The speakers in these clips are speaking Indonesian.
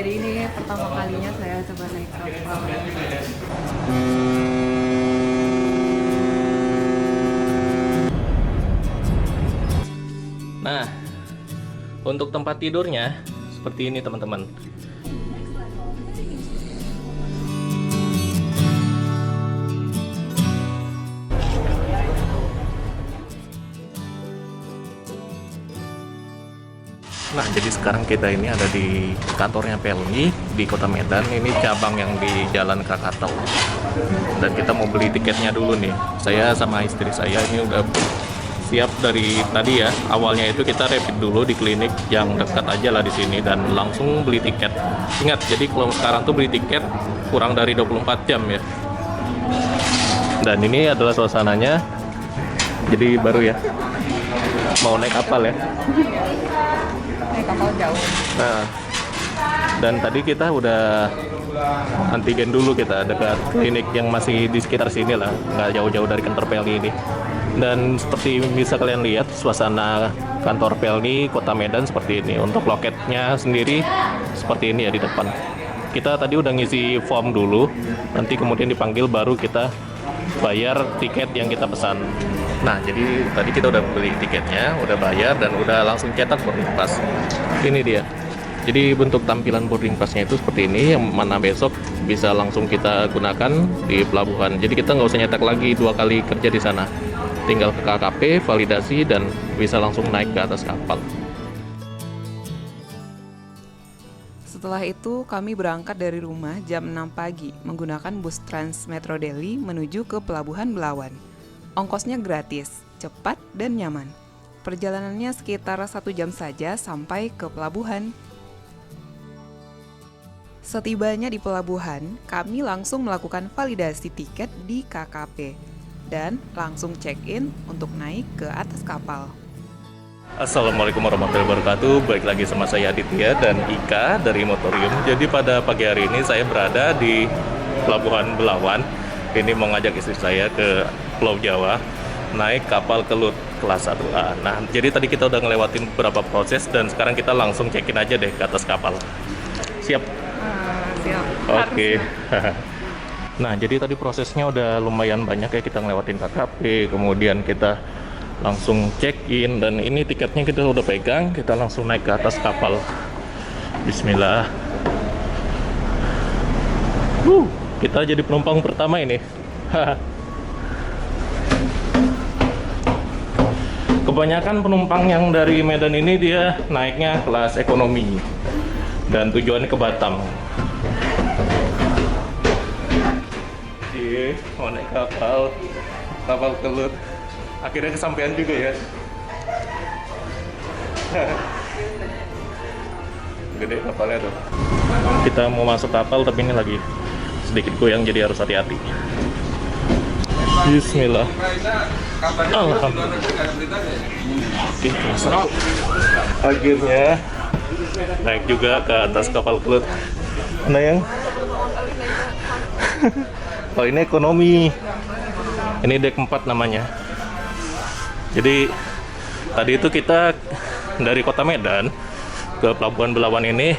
Jadi ini pertama kalinya saya coba naik kapal. Nah, untuk tempat tidurnya seperti ini teman-teman. Nah, jadi sekarang kita ini ada di kantornya Pelni di Kota Medan. Ini cabang yang di Jalan Krakatau. Dan kita mau beli tiketnya dulu nih. Saya sama istri saya ini udah siap dari tadi ya. Awalnya itu kita rapid dulu di klinik yang dekat aja lah di sini dan langsung beli tiket. Ingat, jadi kalau sekarang tuh beli tiket kurang dari 24 jam ya. Dan ini adalah suasananya. Jadi baru ya. Mau naik kapal ya. Naik kapal jauh. Nah, dan tadi kita udah antigen dulu kita dekat klinik yang masih di sekitar sini lah, nggak jauh-jauh dari kantor Pelni ini. Dan seperti bisa kalian lihat suasana kantor Pelni Kota Medan seperti ini. Untuk loketnya sendiri seperti ini ya di depan. Kita tadi udah ngisi form dulu, nanti kemudian dipanggil baru kita bayar tiket yang kita pesan. Nah, jadi tadi kita udah beli tiketnya, udah bayar, dan udah langsung cetak boarding pass. Ini dia. Jadi bentuk tampilan boarding passnya itu seperti ini, yang mana besok bisa langsung kita gunakan di pelabuhan. Jadi kita nggak usah nyetak lagi 2 kali kerja di sana. Tinggal ke KKP, validasi, dan bisa langsung naik ke atas kapal. Setelah itu kami berangkat dari rumah jam 6 pagi menggunakan bus Trans Metro Delhi menuju ke Pelabuhan Belawan. Ongkosnya gratis, cepat, dan nyaman. Perjalanannya sekitar 1 jam saja sampai ke pelabuhan. Setibanya di pelabuhan, kami langsung melakukan validasi tiket di KKP dan langsung check-in untuk naik ke atas kapal. Assalamualaikum warahmatullahi wabarakatuh. Baik lagi sama saya Aditya dan Ika dari Motorium. Jadi pada pagi hari ini saya berada di Pelabuhan Belawan. Ini mau ngajak istri saya ke Pulau Jawa naik kapal Kelut kelas 1A. Nah, jadi tadi kita udah ngelewatin beberapa proses dan sekarang kita langsung check-in aja deh ke atas kapal. Siap? Siap. Oke. Nah, jadi tadi prosesnya udah lumayan banyak ya, kita ngelewatin KKP, kemudian kita langsung check-in, dan ini tiketnya kita udah pegang, kita langsung naik ke atas kapal. Bismillah. Kita jadi penumpang pertama ini. Kebanyakan penumpang yang dari Medan ini dia naiknya kelas ekonomi dan tujuannya ke Batam. Mau naik kapal Kelut. Akhirnya kesampaian juga ya. Gede kapalnya tuh. Kita mau masuk kapal tapi ini lagi sedikit goyang jadi harus hati-hati. Bismillah. Alhamdulillah. Oke, akhirnya naik juga ke atas kapal Kelut. Mana yang? Oh, ini ekonomi. Ini deck 4 namanya. Jadi tadi itu kita dari Kota Medan ke Pelabuhan Belawan ini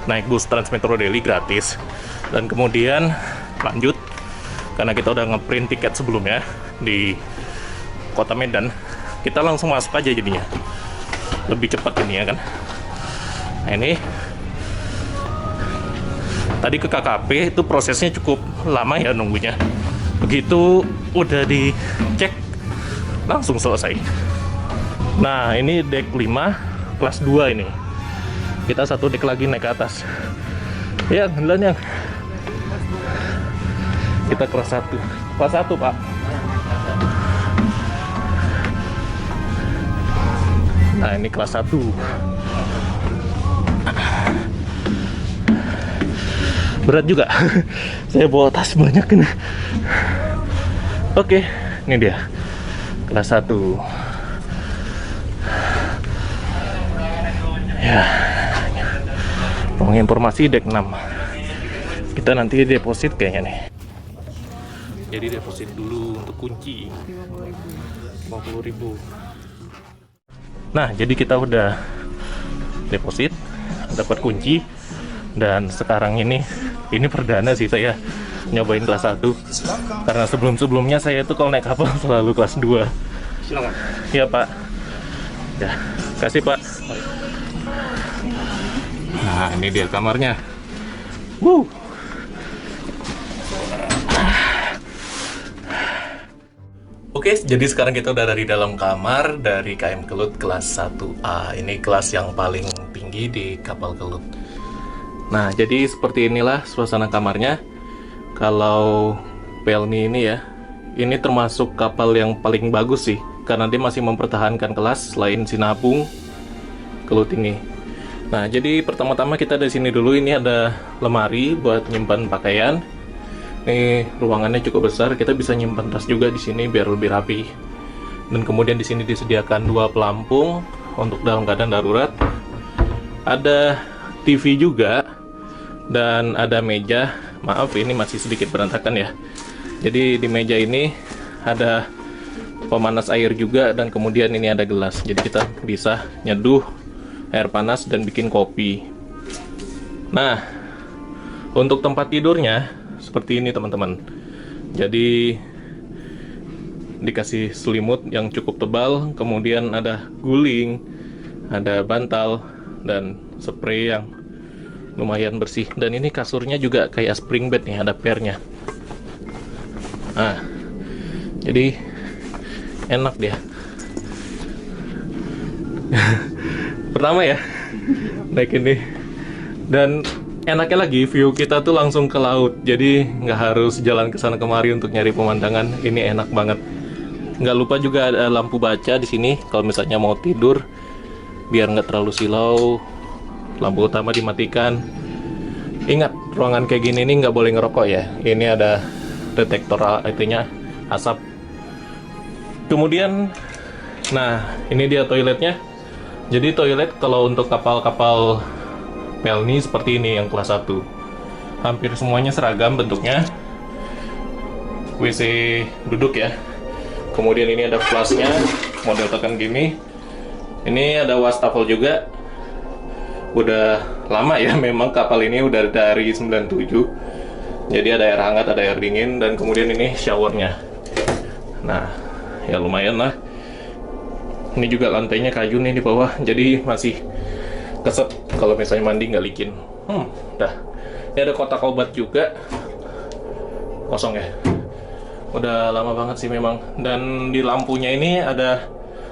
naik bus Trans Metro Delhi gratis, dan kemudian lanjut karena kita udah ngeprint tiket sebelumnya di Kota Medan, kita langsung masuk aja jadinya lebih cepat ini ya kan. Nah, ini tadi ke KKP itu prosesnya cukup lama ya nunggunya. Begitu udah dicek langsung selesai. Nah, ini deck 5 kelas 2 ini. Kita satu deck lagi naik ke atas. Ya, jalan yang. Kita kelas 1. Kelas 1, Pak. Nah, ini kelas 1. Berat juga. Saya bawa tas banyak ini. Oke, ini dia. Kelas 1. Ya. Informasi deck 6. Kita nanti deposit kayaknya nih. Jadi deposit dulu untuk kunci 50.000. Nah, jadi kita udah deposit, dapat kunci, Dan sekarang ini perdana sih saya nyobain kelas 1. Karena sebelum-sebelumnya saya itu kalau naik kapal selalu kelas 2. Silakan. Iya Pak. Ya, kasih Pak. Nah, ini dia kamarnya. Wuh. Oke, jadi sekarang kita udah dari dalam kamar dari KM Kelut kelas 1A. Ini kelas yang paling tinggi di kapal Kelut. Nah, jadi seperti inilah suasana kamarnya. Kalau Pelni ini ya, ini termasuk kapal yang paling bagus sih, karena dia masih mempertahankan kelas selain Sinabung, Kelut ini. Nah, jadi pertama-tama kita dari sini dulu. Ini ada lemari buat nyimpan pakaian. Ini ruangannya cukup besar, kita bisa nyimpan tas juga di sini biar lebih rapi. Dan kemudian di sini disediakan 2 pelampung untuk dalam keadaan darurat. Ada TV juga dan ada meja. Maaf, ini masih sedikit berantakan ya. Jadi di meja ini ada pemanas air juga dan kemudian ini ada gelas. Jadi kita bisa nyeduh air panas dan bikin kopi. Nah, untuk tempat tidurnya seperti ini teman-teman. Jadi dikasih selimut yang cukup tebal, kemudian ada guling, ada bantal dan spray yang lumayan bersih. Dan ini kasurnya juga kayak spring bed nih, ada pairnya. Nah, jadi enak dia. Pertama ya naik ini, dan enaknya lagi view kita tuh langsung ke laut, jadi nggak harus jalan ke sana kemari untuk nyari pemandangan. Ini enak banget. Nggak lupa juga ada lampu baca di sini kalau misalnya mau tidur, biar nggak terlalu silau. Lampu utama dimatikan. Ingat, ruangan kayak gini nih nggak boleh ngerokok ya. Ini ada detektor itunya asap. Kemudian, nah ini dia toiletnya. Jadi toilet kalau untuk kapal-kapal Pelni seperti ini yang kelas 1. Hampir semuanya seragam bentuknya. WC duduk ya. Kemudian ini ada flushnya, model tekan gini. Ini ada wastafel juga. Udah lama ya, memang kapal ini udah dari 97. Jadi ada air hangat, ada air dingin, dan kemudian ini showernya. Nah, ya lumayan lah. Ini juga lantainya kayu nih di bawah, jadi masih keset kalau misalnya mandi nggak licin. Dah. Ini ada kotak obat juga. Kosong ya. Udah lama banget sih memang. Dan di lampunya ini ada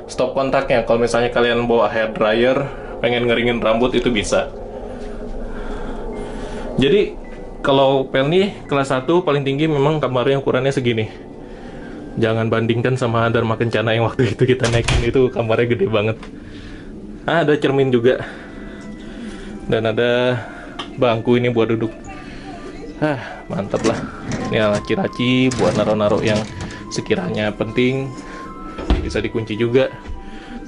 stop kontaknya. Kalau misalnya kalian bawa hair dryer, pengen ngeringin rambut, itu bisa. Jadi kalau Pelni kelas 1 paling tinggi memang kamarnya ukurannya segini. Jangan bandingkan sama Dharma Kencana yang waktu itu kita naikin, itu kamarnya gede banget. Ada cermin juga. Dan ada bangku ini buat duduk. Mantap lah. Ini laci-laci buat naro-naro yang sekiranya penting. Bisa dikunci juga.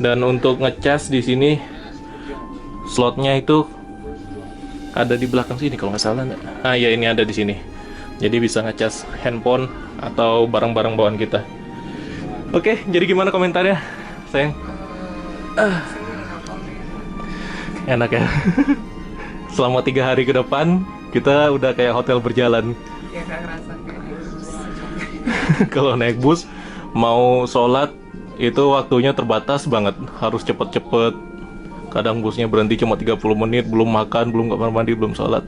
Dan untuk ngecas di sini slotnya itu ada di belakang sini kalau nggak salah. Ya ini ada di sini. Jadi bisa ngecas handphone atau barang-barang bawaan kita. Oke, jadi gimana komentarnya, sayang? Enak ya. Selama 3 hari ke depan kita udah kayak hotel berjalan. Ya gak ngerasa kayak Kalau naik bus mau sholat itu waktunya terbatas banget, harus cepet-cepet. Kadang busnya berhenti cuma 30 menit, belum makan, belum kamar mandi, belum sholat.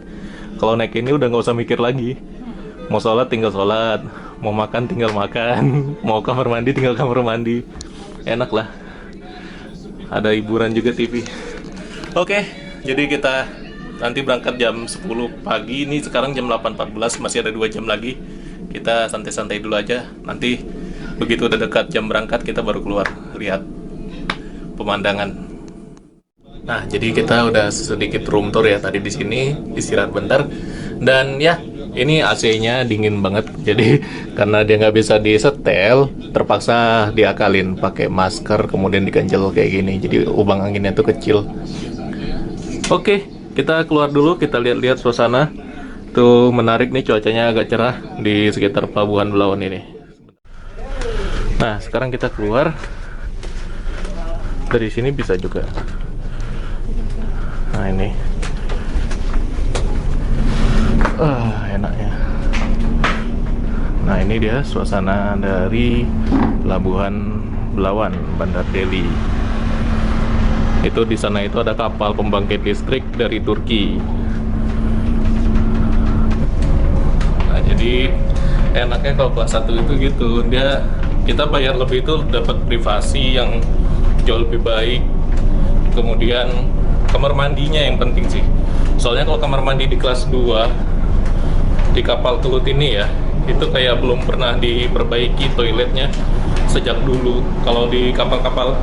Kalau naik ini udah nggak usah mikir lagi. Mau sholat tinggal sholat, mau makan tinggal makan, mau kamar mandi tinggal kamar mandi. Enak lah. Ada hiburan juga TV. Oke, jadi kita nanti berangkat jam 10 pagi. Ini sekarang jam 8.14, masih ada 2 jam lagi. Kita santai-santai dulu aja. Nanti begitu udah dekat jam berangkat kita baru keluar lihat pemandangan. Nah, jadi kita udah sedikit room tour ya tadi di sini, istirahat bentar. Dan ya, ini AC-nya dingin banget. Jadi karena dia nggak bisa disetel, terpaksa diakalin pakai masker, kemudian diganjel kayak gini. Jadi lubang anginnya tuh kecil. Oke, kita keluar dulu, kita lihat-lihat suasana. Tuh menarik nih, cuacanya agak cerah di sekitar Pelabuhan Belawan ini. Nah, sekarang kita keluar. Dari sini bisa juga. Nah, ini. Enaknya. Nah, ini dia suasana dari Pelabuhan Belawan, Bandar Deli. Itu di sana itu ada kapal pembangkit listrik dari Turki. Nah, jadi enaknya kalau kelas 1 itu gitu, kita bayar lebih itu dapat privasi yang jauh lebih baik. Kemudian kamar mandinya yang penting sih. Soalnya kalau kamar mandi di kelas 2 di kapal Tulut ini ya, itu kayak belum pernah diperbaiki toiletnya sejak dulu. Kalau di kapal-kapal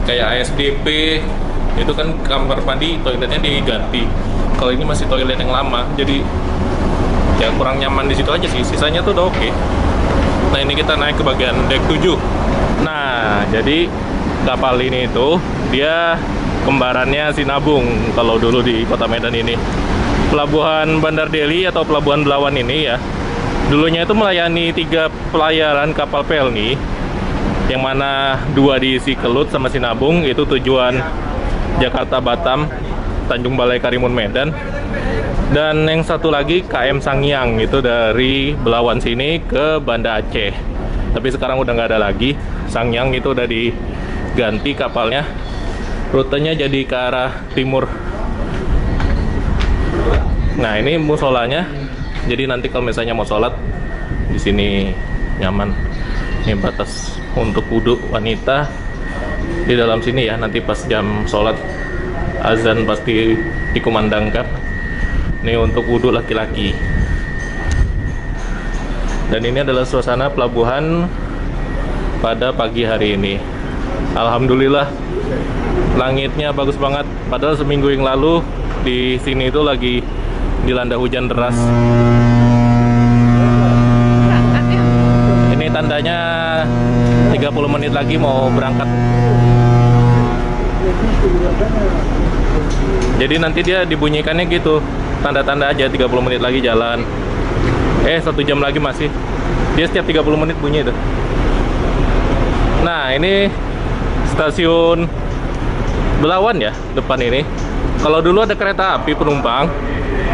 kayak ASDP itu kan kamar mandi toiletnya diganti. Kalau ini masih toilet yang lama, jadi ya kurang nyaman di situ aja sih. Sisanya tuh udah oke. Nah, ini kita naik ke bagian deck 7. Nah, jadi kapal ini itu dia kembarannya Sinabung kalau dulu di Kota Medan ini. Pelabuhan Bandar Deli atau Pelabuhan Belawan ini ya, dulunya itu melayani 3 pelayaran kapal Pelni, yang mana 2 diisi Kelut sama Sinabung, itu tujuan Jakarta Batam, Tanjung Balai Karimun Medan. Dan yang satu lagi KM Sangyang, itu dari Belawan sini ke Banda Aceh. Tapi sekarang udah nggak ada lagi. Sangyang itu udah diganti kapalnya, rutenya jadi ke arah timur. Nah, ini musolanya. Jadi nanti kalau misalnya mau sholat di sini nyaman. Ini batas untuk wudhu wanita di dalam sini ya. Nanti pas jam sholat azan pasti dikumandangkan. Ini untuk wudhu laki-laki. Dan ini adalah suasana pelabuhan pada pagi hari ini. Alhamdulillah langitnya bagus banget. Padahal seminggu yang lalu di sini itu lagi dilanda hujan deras. Ini tandanya 30 menit lagi mau berangkat. Jadi nanti dia dibunyikannya gitu, tanda-tanda aja 30 menit lagi jalan. 1 jam lagi masih. Dia setiap 30 menit bunyi itu. Nah, ini stasiun Belawan ya, depan ini. Kalau dulu ada kereta api penumpang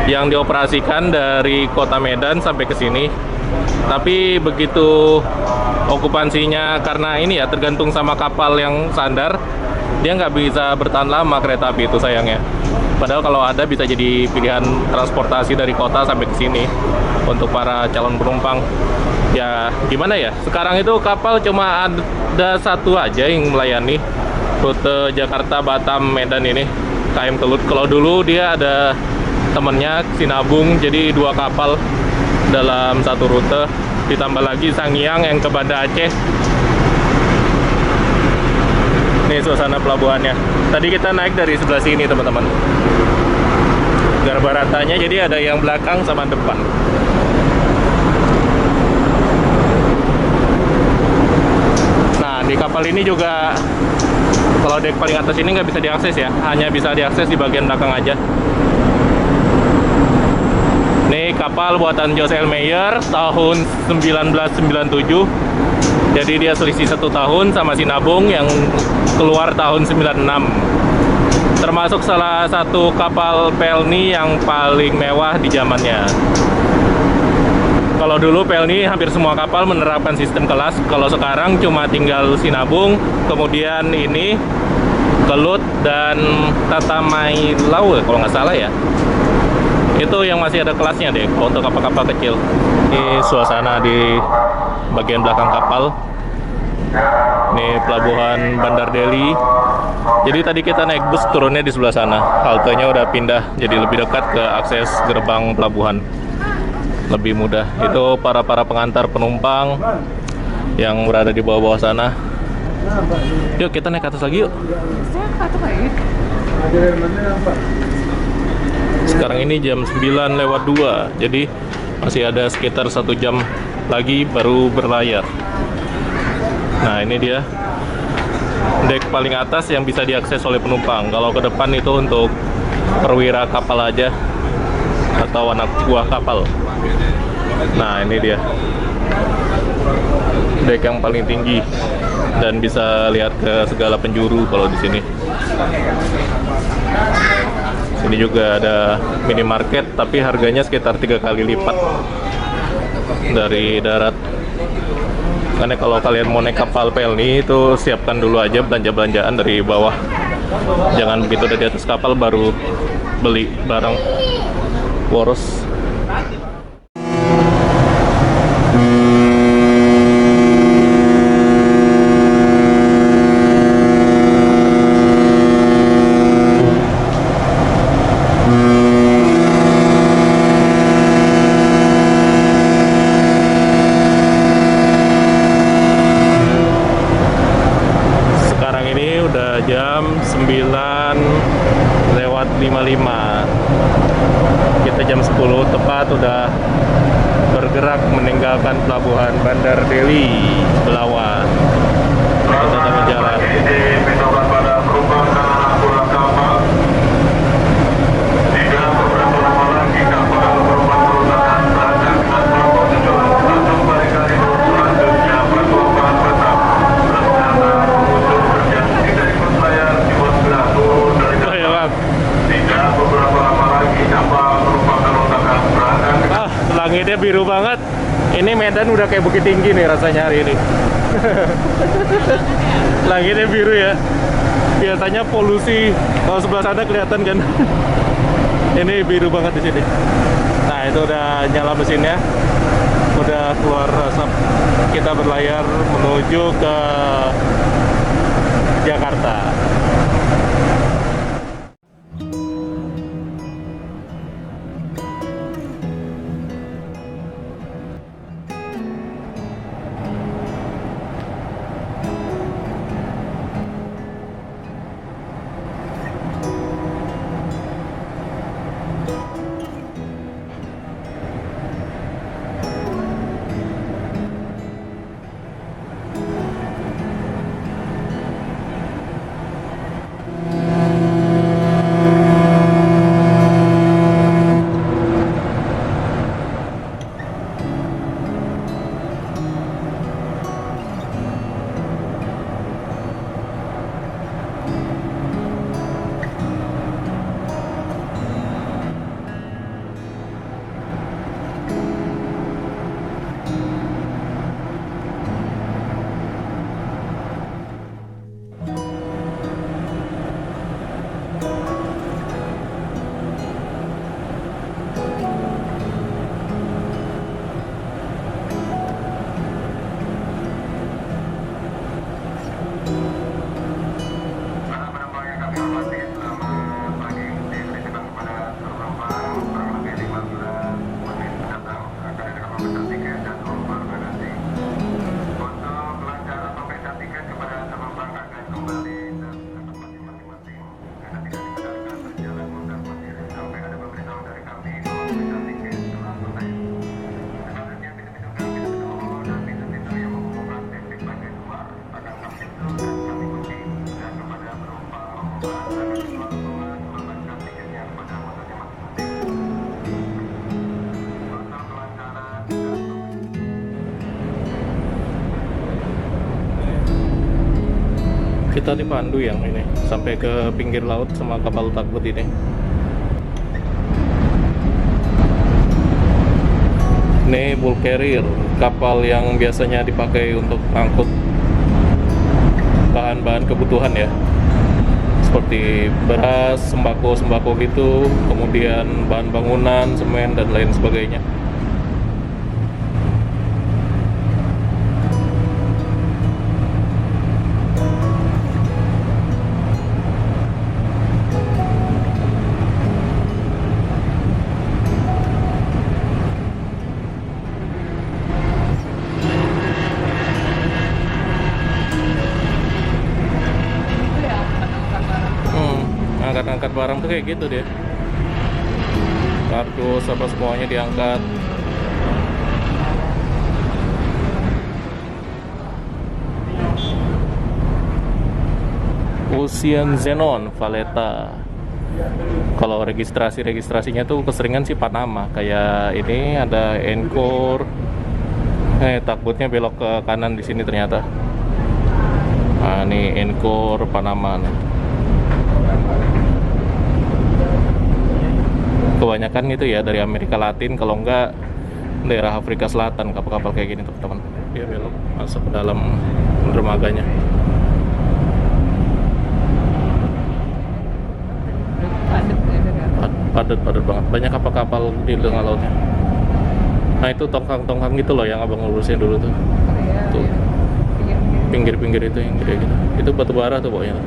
yang dioperasikan dari Kota Medan sampai ke sini. Tapi begitu okupansinya, karena ini ya tergantung sama kapal yang sandar, dia nggak bisa bertahan lama kereta api itu sayangnya. Padahal kalau ada bisa jadi pilihan transportasi dari kota sampai ke sini untuk para calon penumpang. Ya gimana ya, sekarang itu kapal cuma ada 1 aja yang melayani rute Jakarta Batam Medan ini, KM Kelut. Kalau dulu dia ada temennya Sinabung, jadi 2 kapal dalam 1 rute, ditambah lagi Sangyang yang ke Banda Aceh. Ini suasana pelabuhannya. Tadi kita naik dari sebelah sini teman-teman. Garba ratanya jadi ada yang belakang sama depan. Nah, di kapal ini juga kalau dek paling atas ini nggak bisa diakses ya, hanya bisa diakses di bagian belakang aja. Ini kapal buatan Jos Elmeyer tahun 1997. Jadi dia selisih 1 tahun sama Sinabung yang keluar tahun 96. Termasuk salah satu kapal Pelni yang paling mewah di zamannya. Kalau dulu Pelni hampir semua kapal menerapkan sistem kelas. Kalau sekarang cuma tinggal Sinabung, kemudian ini Kelut dan Tatamailawe kalau nggak salah ya. Itu yang masih ada kelasnya deh untuk kapal-kapal kecil. Ini suasana di bagian belakang kapal. Ini pelabuhan Bandar Deli. Jadi tadi kita naik bus, turunnya di sebelah sana. Haltenya udah pindah jadi lebih dekat ke akses gerbang pelabuhan. Lebih mudah. Itu para pengantar penumpang yang berada di bawah-bawah sana. Yuk kita naik ke atas lagi yuk. Sekarang ini jam 9:02, jadi masih ada sekitar 1 jam lagi baru berlayar. Nah, ini dia dek paling atas yang bisa diakses oleh penumpang. Kalau ke depan itu untuk perwira kapal aja atau anak buah kapal. Nah, ini dia dek yang paling tinggi dan bisa lihat ke segala penjuru kalau di sini. Sini juga ada minimarket, tapi harganya sekitar 3 kali lipat dari darat. Karena kalau kalian mau naik kapal Pelni itu siapkan dulu aja belanja-belanjaan dari bawah. Jangan begitu udah di atas kapal baru beli barang boros. Jam 9:55. Kita jam 10 tepat udah bergerak meninggalkan pelabuhan Bandar Deli, Belawan. Kita tetap jalan. Langitnya biru banget. Ini Medan udah kayak Bukit Tinggi nih rasanya hari ini. Langitnya biru ya. Biasanya polusi kalau sebelah sana kelihatan kan. Ini biru banget di sini. Nah, itu udah nyala mesinnya. Udah keluar asap. Kita berlayar menuju ke Jakarta. Kita dipandu yang ini sampai ke pinggir laut sama kapal tugboat ini. Ini bulk carrier, kapal yang biasanya dipakai untuk angkut bahan-bahan kebutuhan ya, seperti beras, sembako gitu, kemudian bahan bangunan, semen dan lain sebagainya. Angkat barang tuh kayak gitu deh, kardus apa semuanya diangkat. Ocean Zenon Valletta. Kalau registrasinya tuh keseringan sih Panama, kayak ini ada Encore. Tugboatnya belok ke kanan di sini ternyata. Nah, ini Encore Panama nih. kebanyakan gitu ya dari Amerika Latin, kalau enggak daerah Afrika Selatan, kapal-kapal kayak gini teman-teman. Dia belok masuk ke dalam dermaganya. Padat banget, banyak kapal-kapal di tengah lautnya. Nah itu tongkang-tongkang gitu loh yang abang lurusin dulu tuh. Tuh pinggir-pinggir itu yang gede gitu, itu batu bara tuh pokoknya.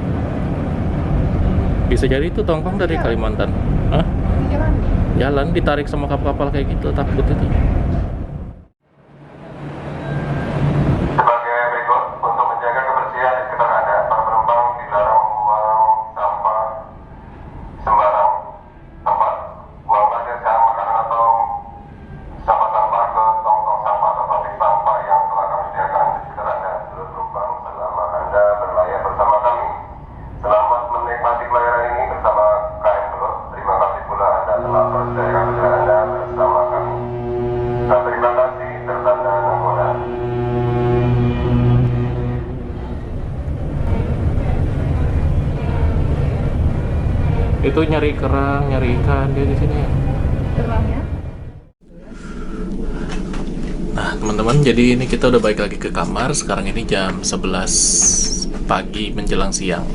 Bisa jadi itu tongkang dari Kalimantan. Hah? Jalan ditarik sama kapal-kapal kayak gitu, takut itu. Sebagai berikut, untuk menjaga kebersihan di sekitar Anda, para penumpang dilarang membuang sampah sembarang tempat. Buang pasir, sarang makanan atau sampah-sampah ke tong-tong sampah atau pabrik sampah yang telah kami sediakan di sekitar Anda. Seluruh penumpang, selama Anda berlayar bersama kami, selamat menikmati pelayaran ini bersama KM Belut. Terima kasih pula Anda telah percayakan perjalanan Anda bersama kami. Dan terima kasih tertanda nakoda. Itu nyari kerang, nyari ikan dia di sini. Terangnya? Nah teman-teman, jadi ini kita udah balik lagi ke kamar. Sekarang ini jam 11 pagi menjelang siang.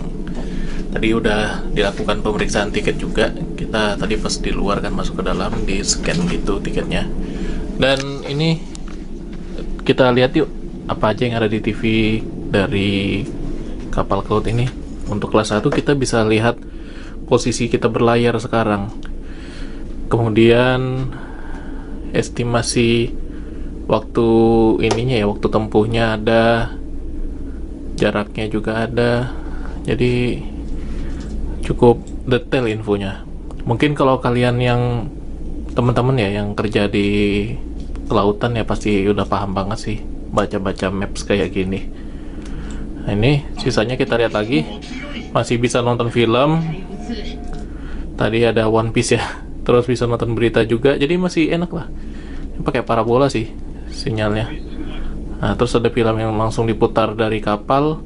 Tadi udah dilakukan pemeriksaan tiket juga. Kita tadi pas di luar kan masuk ke dalam, di scan gitu tiketnya. Dan ini kita lihat yuk apa aja yang ada di TV dari kapal Cloud ini. Untuk kelas 1 kita bisa lihat posisi kita berlayar sekarang. Kemudian estimasi waktu ininya ya, waktu tempuhnya ada, jaraknya juga ada. Jadi cukup detail infonya. Mungkin kalau kalian yang teman-teman ya yang kerja di kelautan ya pasti udah paham banget sih baca-baca maps kayak gini. Nah, ini sisanya kita lihat lagi. Masih bisa nonton film. Tadi ada One Piece ya. Terus bisa nonton berita juga. Jadi masih enak lah. Ini pakai parabola sih sinyalnya. Nah, terus ada film yang langsung diputar dari kapal.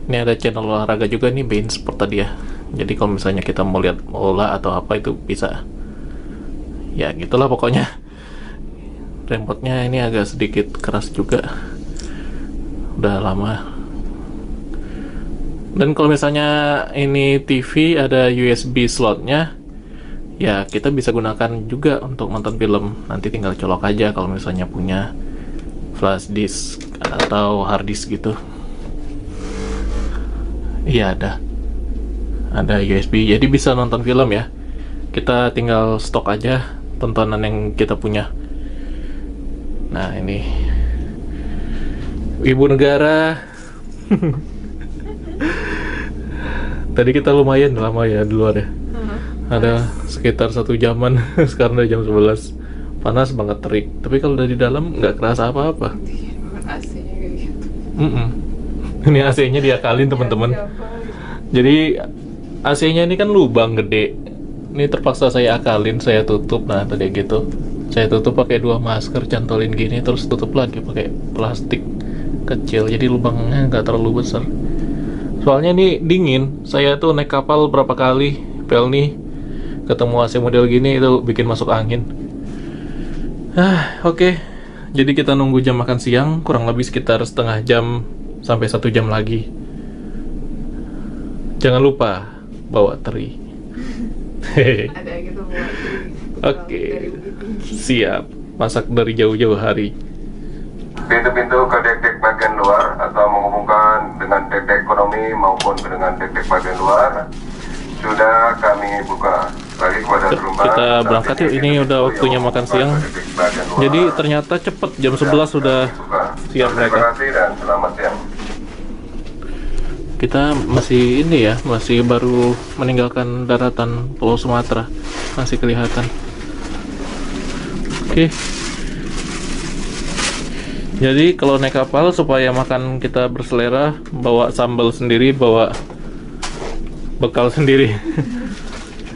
Ini ada channel olahraga juga nih, Bein Sport tadi ya. Jadi kalau misalnya kita mau lihat bola atau apa itu bisa. Ya gitulah pokoknya. Remote-nya ini agak sedikit keras juga. Udah lama. Dan kalau misalnya ini TV ada USB slotnya, ya kita bisa gunakan juga untuk nonton film. Nanti tinggal colok aja kalau misalnya punya flash disk atau hard disk gitu. Iya ada USB, jadi bisa nonton film ya. Kita tinggal stok aja tontonan yang kita punya. Nah ini ibu negara. Tadi kita lumayan lama ya di luar ya. Ada sekitar 1 jaman. Sekarang udah jam 11. Panas banget, terik. Tapi kalau udah di dalam nggak kerasa apa-apa. AC-nya kayak gitu. Ini AC-nya diakalin teman-teman. Jadi AC-nya ini kan lubang gede. Ini terpaksa saya akalin, saya tutup. Nah tadi gitu. Saya tutup pakai 2 masker, cantolin gini, terus tutup lagi pakai plastik kecil. Jadi lubangnya nggak terlalu besar. Soalnya ini dingin. Saya tuh naik kapal berapa kali, Pelni, ketemu AC model gini itu bikin masuk angin. Oke. Jadi kita nunggu jam makan siang, kurang lebih sekitar setengah jam sampai 1 jam lagi. Jangan lupa bawa teri. Ada gitu buat. Oke. Siap. Masak dari jauh-jauh hari. Pintu-pintu ke dek-dek bagian luar atau menghubungkan dengan dek-dek ekonomi maupun dengan dek-dek bagian luar sudah kami buka. Lagi kepada penumpang, Kita berangkat yuk, ini udah waktunya makan siang. Jadi ternyata cepet, jam 11 sudah siap Terima mereka. kasih dan selamat siang. Kita masih ini ya, masih baru meninggalkan daratan Pulau Sumatera. Masih kelihatan. Oke. Jadi kalau naik kapal supaya makan kita berselera, bawa sambal sendiri, bawa bekal sendiri.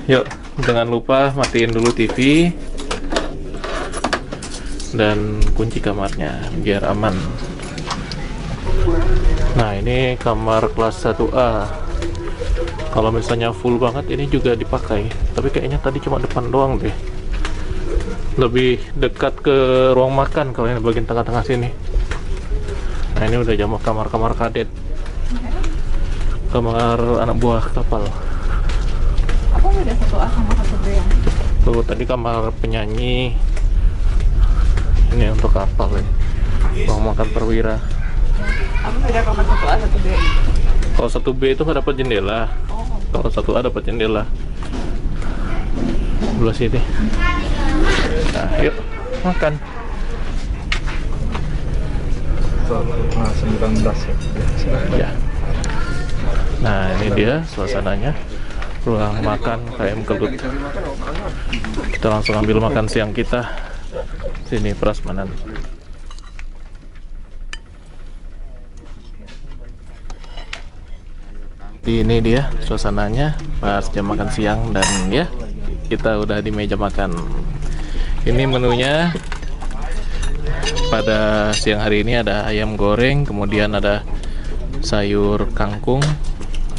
Yuk, jangan lupa matiin dulu TV dan kunci kamarnya biar aman. Nah, ini kamar kelas 1A. Kalau misalnya full banget ini juga dipakai, tapi kayaknya tadi cuma depan doang deh. Lebih dekat ke ruang makan kalau yang bagian tengah-tengah sini. Nah ini udah jam kamar-kamar kadet, kamar anak buah kapal. Apa beda 1A sama 1B yang? Tuh tadi kamar penyanyi, ini untuk kapal ya. Ruang makan perwira. Apa beda kamar 1A 1B? Kalau 1B itu nggak dapat jendela. Kalau 1A dapat jendela. Sebelah sini. Nah, yuk makan. 19 ya. Ya. Nah, ini dia suasananya. Ruang makan KM Kelut. Kita langsung ambil makan siang kita. Sini prasmanan. Ini dia suasananya pas jam makan siang, dan ya kita udah di meja makan. Ini menunya pada siang hari ini ada ayam goreng, kemudian ada sayur kangkung,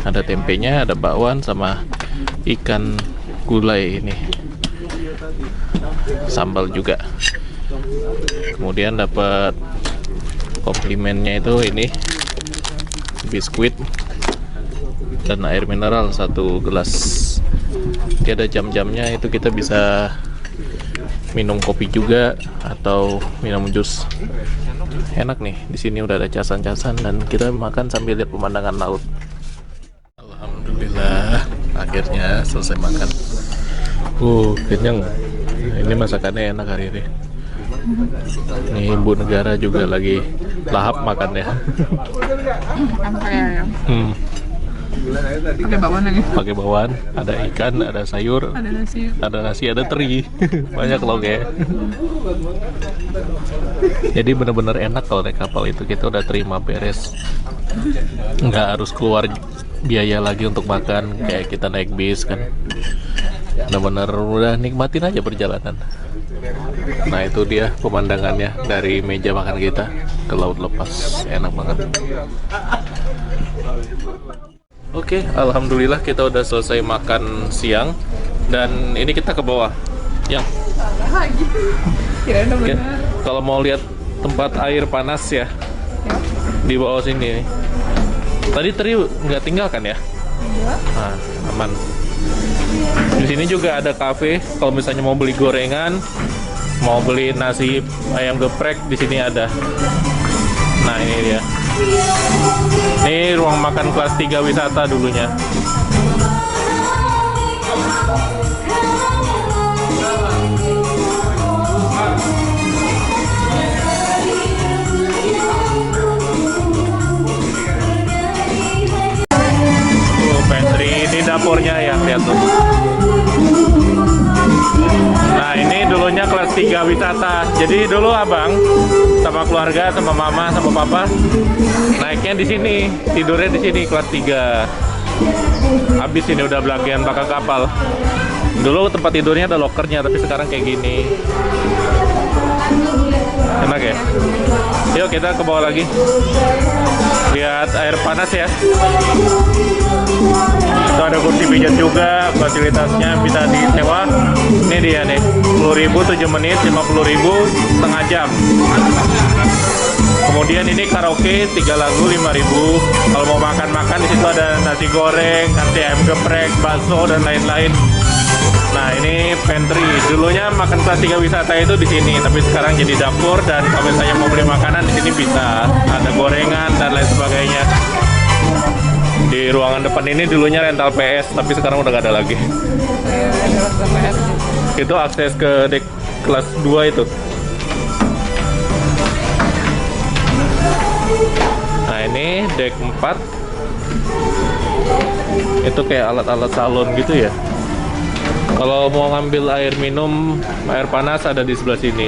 ada tempenya, ada bakwan sama ikan gulai ini. Sambal juga. Kemudian dapat komplimennya itu ini biskuit dan air mineral 1 gelas. Dia ada jam-jamnya, itu kita bisa minum kopi juga atau minum jus. Enak nih, di sini udah ada casan-casan dan kita makan sambil lihat pemandangan laut. Alhamdulillah, akhirnya selesai makan. Kenyang. Ini masakannya enak hari ini. Nih Ibu Negara juga lagi lahap makannya. Pakai bakwan lagi. Pakai bakwan, ada ikan, ada sayur, ada nasi, ada teri. Banyak loh ya. Jadi bener-bener enak kalau naik kapal itu, kita udah terima beres, nggak harus keluar biaya lagi untuk makan kayak kita naik bis kan. Bener-bener udah nikmatin aja perjalanan. Nah itu dia pemandangannya dari meja makan kita ke laut lepas, enak banget. Oke, alhamdulillah kita udah selesai makan siang dan ini kita ke bawah. Yang Oke, kalau mau lihat tempat air panas ya, di bawah sini nih. Tadi nggak tinggal kan ya? Nah, aman. Di sini juga ada kafe. Kalau misalnya mau beli gorengan, mau beli nasi ayam geprek, di sini ada. Nah ini dia. Ini ruang makan kelas 3 wisata dulunya. Pantry, ini dapurnya ya, lihat tuh. Nah ini dulunya kelas 3 wisata. Jadi dulu abang sama keluarga, sama mama, sama papa naiknya di sini, tidurnya di sini kelas 3. Habis ini udah bagian belakang kapal. Dulu tempat tidurnya ada lokernya, tapi sekarang kayak gini. Enak ya? Yuk kita ke bawah lagi. Lihat air panas ya. Itu ada kursi pijat juga, fasilitasnya bisa disewa. Ini dia nih, 10.000 7 menit, 50.000 setengah jam. Kemudian ini karaoke 3 lagu 5.000. Kalau mau makan-makan di situ ada nasi goreng, nasi ayam geprek, bakso dan lain-lain. Nah ini pantry. Dulunya makan kelas 3 wisata itu di sini, tapi sekarang jadi dapur, dan kalau misalnya mau beli makanan di sini bisa. Ada gorengan dan lain sebagainya. Di ruangan depan ini dulunya rental PS, tapi sekarang udah gak ada lagi. Itu akses ke dek kelas 2 itu. Nah ini dek 4. Itu kayak alat-alat salon gitu ya. Kalau mau ngambil air minum, air panas ada di sebelah sini.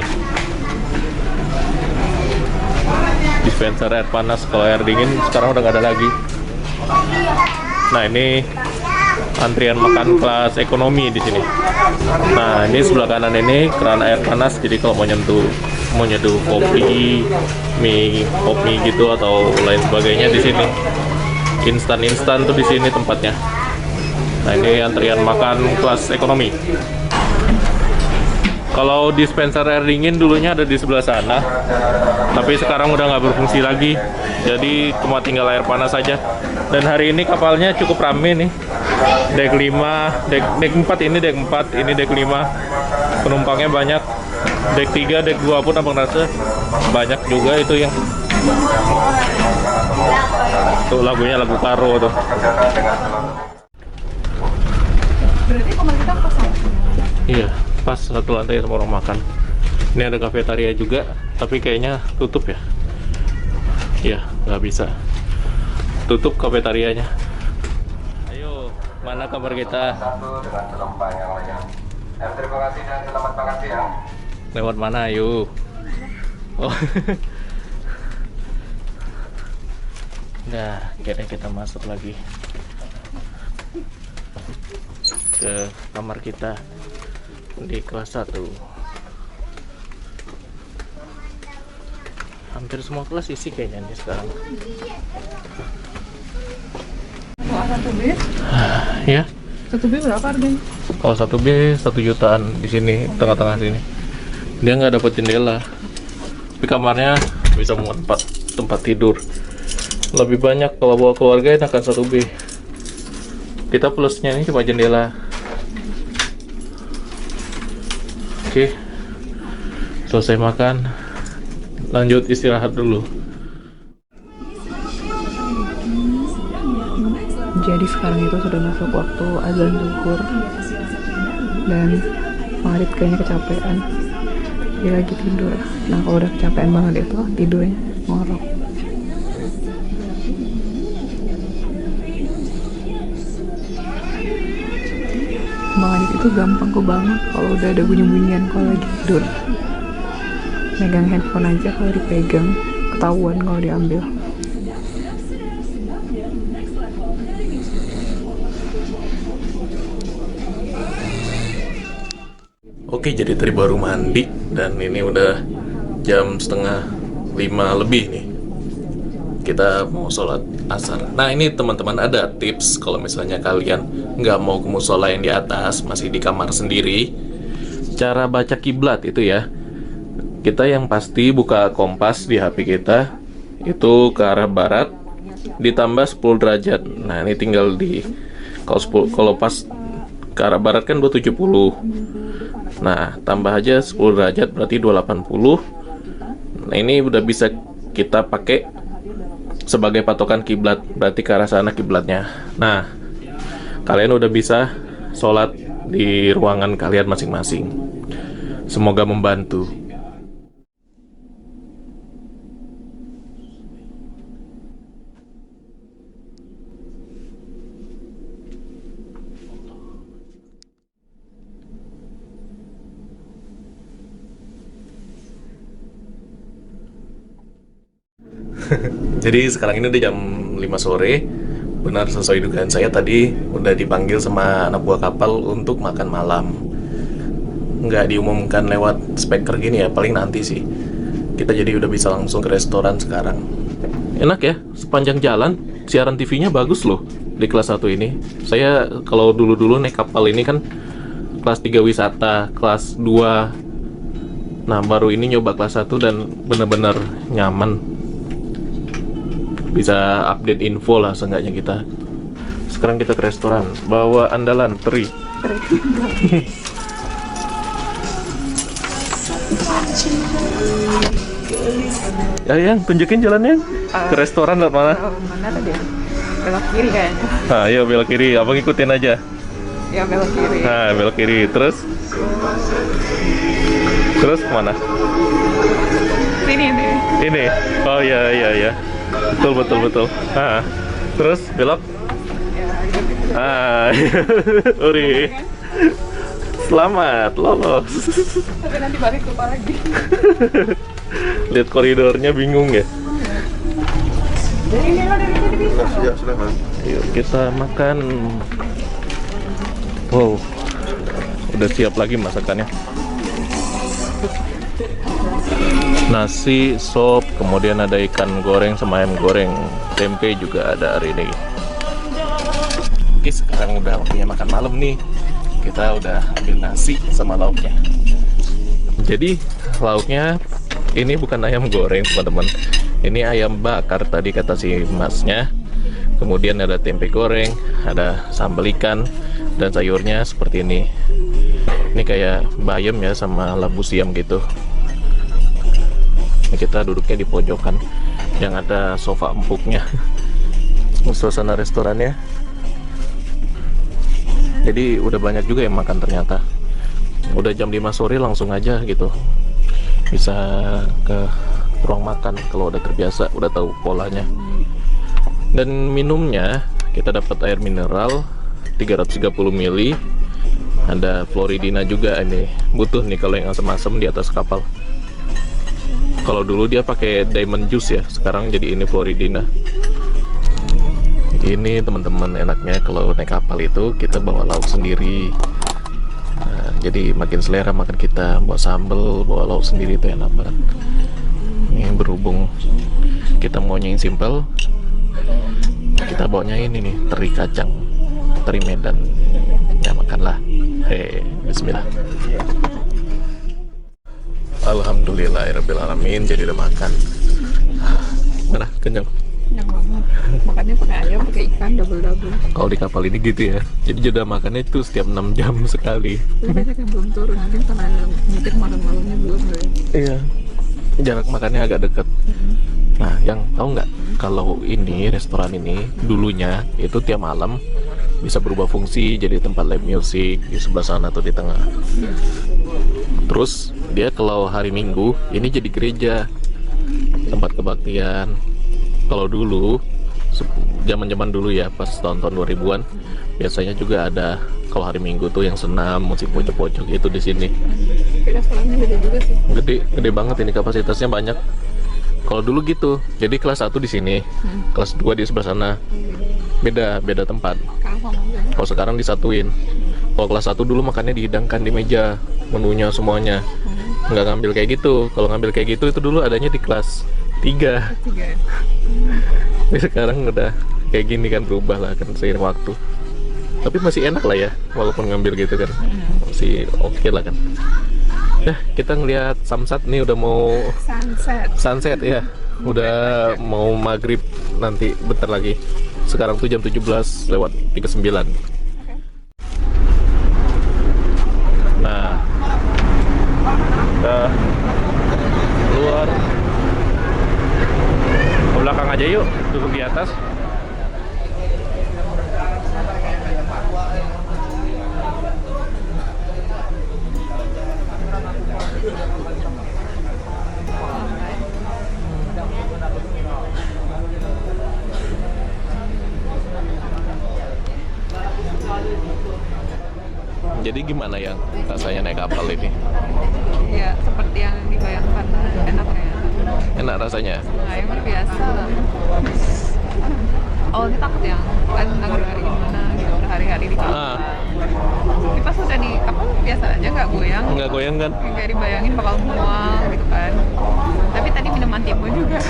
Dispenser air panas. Kalau air dingin sekarang udah gak ada lagi. Nah ini antrian makan kelas ekonomi di sini. Nah ini sebelah kanan ini keran air panas. Jadi kalau mau nyeduh kopi, kopi gitu atau lain sebagainya di sini. Instan tuh di sini tempatnya. Nah ini antrian makan kelas ekonomi. Kalau dispenser air dingin dulunya ada di sebelah sana, tapi sekarang udah nggak berfungsi lagi. Jadi cuma tinggal air panas saja. Dan hari ini kapalnya cukup rame nih. Dek 5, dek 4 ini dek 4, ini dek 5. Penumpangnya banyak. Dek 3, dek 2 pun abang rasa banyak juga itu yang. Tuh lagunya lagu Karo tuh. Berarti kamar kita kosong. Iya, pas satu lantai sama orang makan. Ini ada kafetaria juga, tapi kayaknya tutup ya. Iya, nggak bisa. Tutup kafetarianya. Ayo, mana kamar kita? Satu dengan penumpang yang lainnya. Terima kasih dan selamat makan siang. Lewat mana, ayo? Oh. Nah, kayaknya kita masuk lagi ke kamar kita di kelas 1. Hampir semua kelas isi kayaknya nih sekarang. Kalau 1B? Ya. 1B berapa harganya? Kalau 1B 1 jutaan di sini, tengah-tengah sini. Dia nggak dapat jendela. Tapi kamarnya bisa muat tempat tidur. Lebih banyak kalau bawa keluarga enakan 1B. Kita plusnya ini cuma jendela. Oke. Selesai makan. Lanjut istirahat dulu. Jadi sekarang itu sudah masuk waktu azan zuhur dan Farid kayaknya kecapean. Dia lagi tidur. Nah kalau udah kecapean banget itu tidurnya ngorok. Bang Adit itu gampang kok banget kalau udah ada bunyi-bunyian kalau lagi tidur. Megang handphone aja kalau dipegang ketahuan kalau diambil. Oke, jadi tadi baru mandi dan ini udah jam setengah 5 lebih nih. Kita mau sholat asar. Nah ini teman-teman ada tips kalau misalnya kalian nggak mau ke musola yang di atas, masih di kamar sendiri. Cara baca kiblat itu ya. Kita yang pasti buka kompas di HP kita itu ke arah barat ditambah 10 derajat. Nah ini tinggal di kalau pas ke arah barat kan 270. Nah tambah aja 10 derajat berarti 280. Nah ini udah bisa kita pakai sebagai patokan kiblat, berarti ke arah sana kiblatnya. Nah, kalian udah bisa sholat di ruangan kalian masing-masing. Semoga membantu. Jadi sekarang ini udah jam 5 sore. Benar sesuai dugaan saya tadi udah dipanggil sama anak buah kapal untuk makan malam. Nggak diumumkan lewat speaker gini ya, paling nanti sih. Kita jadi udah bisa langsung ke restoran sekarang. Enak ya, sepanjang jalan siaran TV-nya bagus loh di kelas 1 ini. Saya kalau dulu-dulu naik kapal ini kan kelas 3 wisata, kelas 2. Nah baru ini nyoba kelas 1 dan bener-bener nyaman. Bisa update info lah seenggaknya kita. Sekarang kita ke restoran. Bawa andalan teri. Ya yang tunjukin jalannya ke restoran lewat mana? Mana tadi ya? Belok kiri kayaknya. Nah, ayo belok kiri. Abang ikutin aja. Ya belok kiri. Nah, belok kiri. Terus kemana? Sini nih. Ini. Oh iya iya. Betul. Nah, terus belok. Ah, Uri. Selamat lolos. Tapi nanti balik lupa lagi. Lihat koridornya bingung ya. Dari ini lah, dari sini bisa. Ya, sudah, Bang. Yuk kita makan. Wow, udah siap lagi masakannya. Nasi, sop, kemudian ada ikan goreng sama ayam goreng. Tempe juga ada hari ini. Oke, sekarang udah waktunya makan malam nih. Kita udah ambil nasi sama lauknya. Jadi lauknya ini bukan ayam goreng teman-teman. Ini ayam bakar tadi kata si masnya. Kemudian ada tempe goreng, ada sambal ikan, dan sayurnya seperti ini. Ini kayak bayam ya sama labu siam gitu. Ini kita duduknya di pojokan yang ada sofa empuknya. Suasana restorannya. Jadi udah banyak juga yang makan ternyata. Udah jam 5 sore langsung aja gitu. Bisa ke ruang makan kalau udah terbiasa, udah tahu polanya. Dan minumnya kita dapat air mineral 330 ml. Ada Floridina juga ini. Butuh nih kalau yang asam-asam di atas kapal. Kalau dulu dia pakai diamond juice ya, sekarang jadi ini Floridina. Ini teman-teman enaknya kalau naik kapal itu kita bawa lauk sendiri. Nah, jadi makin selera makan kita, bawa sambal, bawa lauk sendiri itu enak banget. Ini berhubung kita maunya yang simple, kita bawanya ini nih, teri kacang, teri Medan. Ya makanlah. Bismillah. Alhamdulillahirrabbilalamin, jadi udah makan. Mana kenyang? Kenyang banget. Makannya pakai ayam, pakai ikan, double. Kalau di kapal ini gitu ya. Jadi jeda makannya itu setiap 6 jam sekali. Tapi banyak yang belum turun, mungkin karena mungkin malam-malamnya belum deh. Iya. Jarak makannya agak dekat. Nah, yang tahu nggak kalau ini restoran ini dulunya itu tiap malam bisa berubah fungsi jadi tempat live music di sebelah sana atau di tengah. Terus dia kalau hari Minggu ini jadi gereja, tempat kebaktian. Kalau dulu zaman-zaman dulu ya pas tahun-tahun 2000-an biasanya juga ada kalau hari Minggu tuh yang senam musik pojok-pojok itu di sini. Restorannya gede juga sih. Gede banget ini, kapasitasnya banyak. Kalau dulu gitu, jadi kelas 1 di sini, kelas 2 di sebelah sana. Beda tempat. Kalau sekarang disatuin. Kalau kelas 1 dulu makannya dihidangkan di meja, menunya semuanya. Nggak ngambil kayak gitu. Kalau ngambil kayak gitu itu dulu adanya di kelas 3. Tapi sekarang udah kayak gini kan, berubah lah kan seiring waktu. Tapi masih enak lah ya, walaupun ngambil gitu kan. Masih oke lah kan. Kita ngelihat samsat nih, udah mau sunset ya. Udah mau maghrib nanti bentar lagi. Sekarang tuh jam 17:39. Nah, kita keluar ke belakang aja yuk, duduk di atas. Jadi gimana yang rasanya naik kapal ini? Ya seperti yang dibayangkan, enak ya. Enak rasanya? Nah, yang biasa. Awalnya takut ya, kan hari-hari gimana gitu, berhari-hari di kapal. Tapi pas udah di kapal biasa aja, nggak goyang. Nggak goyang kan? Kayak dibayangin bakal mual gitu kan. Tapi tadi minum antiemo juga.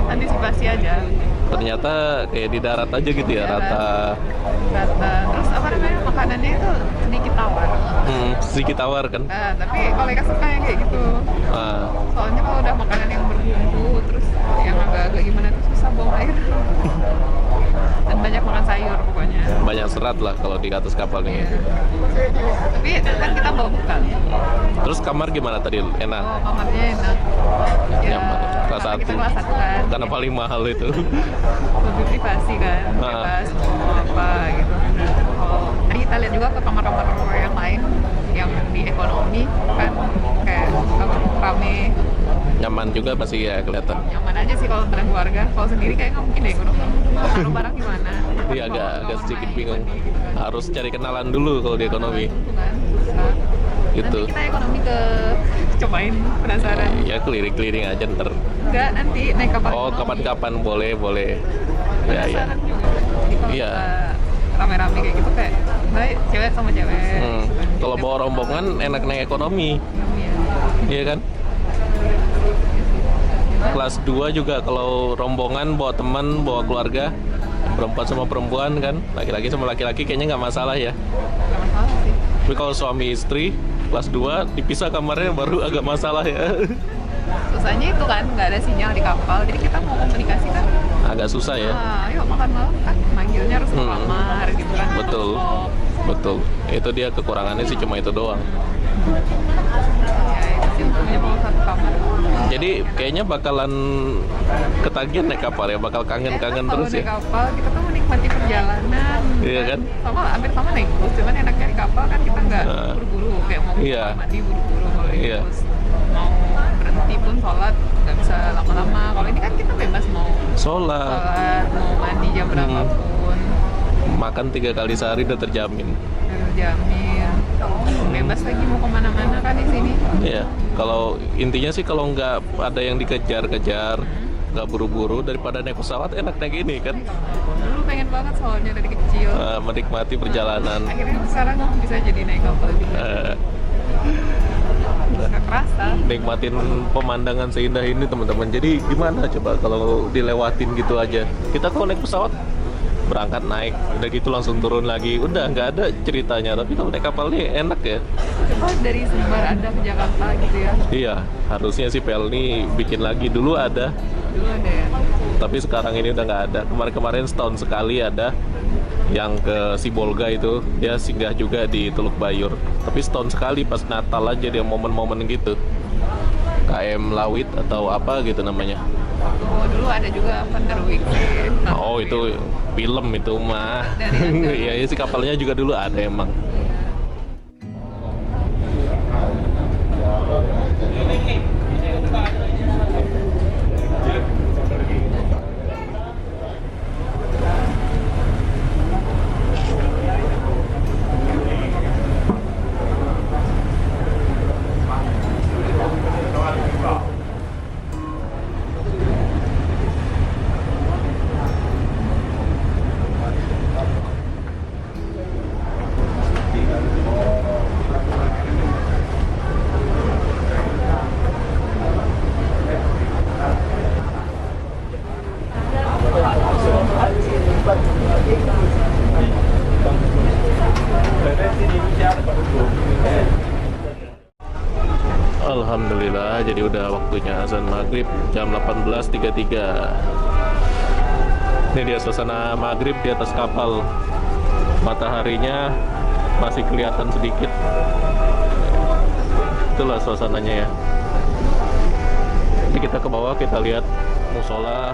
Antisipasi aja. Ternyata kayak di darat aja gitu ya, rata. Terus apa namanya, makanannya itu sedikit tawar. Sedikit tawar kan? Nah, tapi kalau Eka suka yang kayak gitu. Soalnya kalau udah makanan yang berbumbu terus yang agak-agak gimana tuh susah buang air. Dan banyak makan sayur pokoknya. Banyak serat lah kalau di atas kapal nih. Tapi kan kita bawa bekal. Terus kamar gimana tadi? Enak? Oh, kamarnya enak. Ya, Nyaman. Kelas karena 1. kita kelas 1 kan. Karena paling mahal itu. Lebih privasi kan, bebas mau apa gitu. Tadi kita lihat juga ke kamar-kamar yang lain yang di ekonomi kan kayak rame. Nyaman juga pasti ya kelihatan. Nyaman aja sih kalau bareng keluarga. Kalau sendiri kayak nggak mungkin deh ekonomi. Taruh barang gimana? Iya agak sedikit bingung. Harus cari kenalan dulu kalau di ekonomi. Gitu. Nanti kita ekonomi cobain, penasaran. Ya keliling-keliling aja ntar. Enggak, nanti naik kapal. Oh kapan-kapan boleh. Ya. Penasaran juga. Jadi kalau Iya. kita rame-rame kayak gitu kayak baik cewek sama cewek. Kalau bawa rombongan enak naik ekonomi. Iya kan? Kelas 2 juga kalau rombongan bawa teman, bawa keluarga Perempuan sama perempuan kan, laki-laki sama laki-laki kayaknya nggak masalah ya. Nggak masalah sih. Tapi kalau suami istri kelas 2 dipisah kamarnya baru agak masalah ya. Susahnya itu kan nggak ada sinyal di kapal, jadi kita mau komunikasi kan, Agak susah ya. ayo makan malam kan, manggilnya harus ke kamar gitu kan. Betul, betul. Itu dia kekurangannya sih cuma itu doang. Ya itu sih untungnya mau satu kamar. Jadi kayaknya bakalan ketagihan naik kapal ya, bakal kangen-kangen terus Kalau naik ya. kapal kita tuh menikmati perjalanan. Iya kan? Sama hampir sama naik bus, cuman enaknya di kapal kan kita nggak Nah. buru-buru kayak mau Iya. mandi buru-buru. Kalau di Iya. bus mau berhenti pun sholat nggak bisa lama-lama. Kalau ini kan kita bebas mau Sholat, sholat, mau mandi jam berapapun, makan 3 kali sehari udah terjamin. terjamin. Bebas lagi mau kemana-mana kan di sini. Iya, kalau intinya sih kalau nggak ada yang dikejar-kejar, nggak buru-buru, daripada naik pesawat enak naik ini kan. Dulu pengen banget soalnya dari kecil. Menikmati perjalanan. Akhirnya sekarang bisa jadi naik kapal juga. Nggak kerasa. Nikmatin pemandangan seindah ini teman-teman. Jadi gimana coba kalau dilewatin gitu aja? Kita kalau naik pesawat berangkat naik, udah gitu langsung turun lagi, udah nggak ada ceritanya. Tapi kalau naik kapal nih enak ya. Coba dari Sumbar ada ke Jakarta gitu ya. Iya, harusnya sih Pelni bikin lagi, dulu ada, Dulu ada ya. tapi sekarang ini udah nggak ada. Kemarin-kemarin setahun sekali ada yang ke Sibolga itu, dia singgah juga di Teluk Bayur. Tapi setahun sekali pas Natal aja dia momen-momen gitu. KM Lawit atau apa gitu namanya. Oh, dulu ada juga Vanderwijk sih. Oh itu film itu mah. Dari Iya sih kapalnya juga dulu ada emang. Alhamdulillah, jadi udah waktunya azan maghrib jam 18.33. Ini dia suasana maghrib di atas kapal. Mataharinya masih kelihatan sedikit. Itulah suasananya ya. Ini kita ke bawah, kita lihat musola